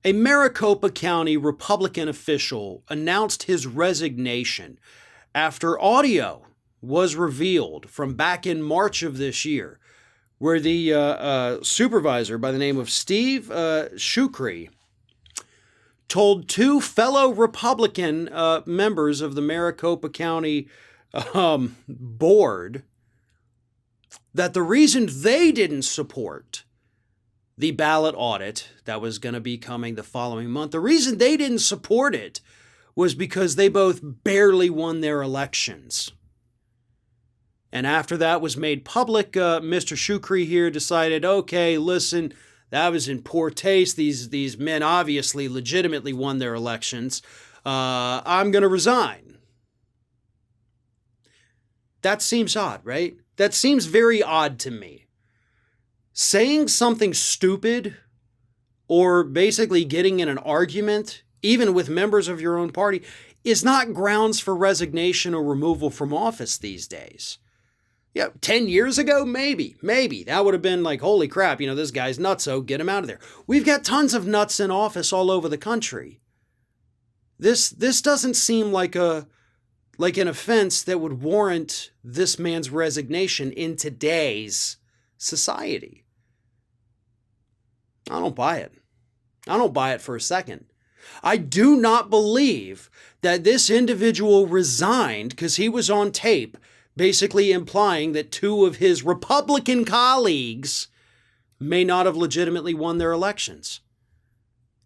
A Maricopa County Republican official announced his resignation after audio was revealed from back in March of this year, where the supervisor by the name of Steve Shukri told two fellow Republican members of the Maricopa County board that the reason they didn't support the ballot audit that was going to be coming the following month, the reason they didn't support it was because they both barely won their elections. And after that was made public, Mr. Shukri here decided, okay, listen, that was in poor taste. These men obviously legitimately won their elections. I'm going to resign. That seems odd, right? That seems very odd to me. Saying something stupid or basically getting in an argument, even with members of your own party, is not grounds for resignation or removal from office these days. Yeah, 10 years ago, maybe. That would have been like, holy crap, this guy's nutso, get him out of there. We've got tons of nuts in office all over the country. This doesn't seem like an offense that would warrant this man's resignation in today's society. I don't buy it. I don't buy it for a second. I do not believe that this individual resigned because he was on tape basically implying that two of his Republican colleagues may not have legitimately won their elections.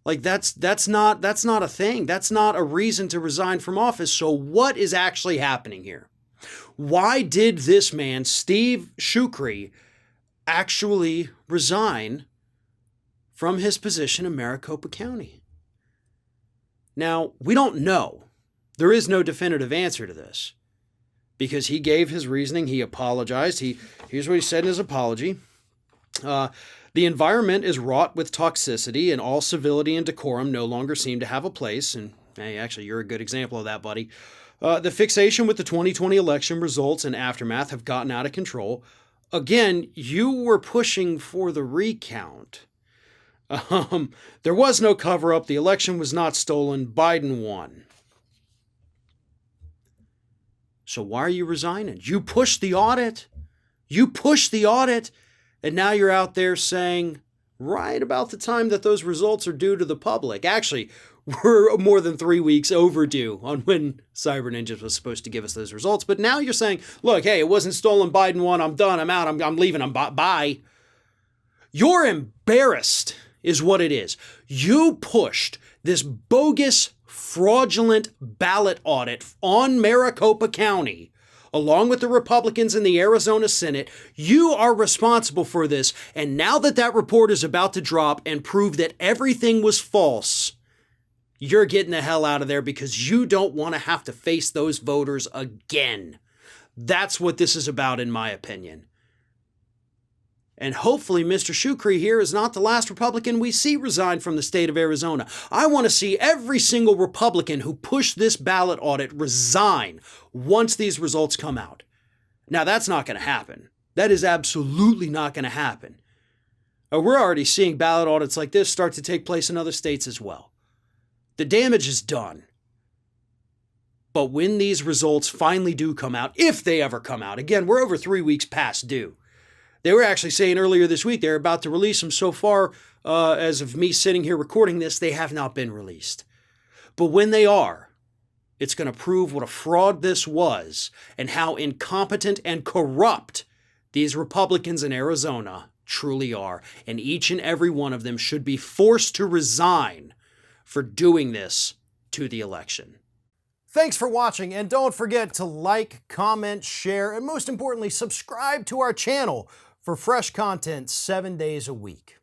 Like that's not a thing. That's not a reason to resign from office. So what is actually happening here? Why did this man, Steve Shukri, actually resign from his position in Maricopa County? Now, we don't know. There is no definitive answer to this because he gave his reasoning. He apologized. Here's what he said in his apology. The environment is wrought with toxicity, and all civility and decorum no longer seem to have a place. And hey, actually, you're a good example of that, buddy. The fixation with the 2020 election results and aftermath have gotten out of control. Again, you were pushing for the recount. There was no cover-up. The election was not stolen. Biden won. So why are you resigning? You pushed the audit. And now you're out there saying, right about the time that those results are due to the public. Actually, we're more than 3 weeks overdue on when Cyber Ninjas was supposed to give us those results. But now you're saying, look, hey, it wasn't stolen. Biden won. I'm done. I'm out. I'm leaving. Bye. You're embarrassed is what it is. You pushed this bogus, fraudulent ballot audit on Maricopa County, along with the Republicans in the Arizona Senate. You are responsible for this. And now that report is about to drop and prove that everything was false, you're getting the hell out of there because you don't want to have to face those voters again. That's what this is about, in my opinion. And hopefully Mr. Shukri here is not the last Republican we see resign from the state of Arizona. I want to see every single Republican who pushed this ballot audit resign once these results come out. Now, that's not going to happen. That is absolutely not going to happen. We're already seeing ballot audits like this start to take place in other states as well. The damage is done. But when these results finally do come out, if they ever come out, again, we're over 3 weeks past due. They were actually saying earlier this week they're about to release them. So far, as of me sitting here recording this, they have not been released. But when they are, it's going to prove what a fraud this was and how incompetent and corrupt these Republicans in Arizona truly are. And each and every one of them should be forced to resign for doing this to the election. Thanks for watching, and don't forget to like, comment, share, and most importantly, subscribe to our channel for fresh content 7 days a week.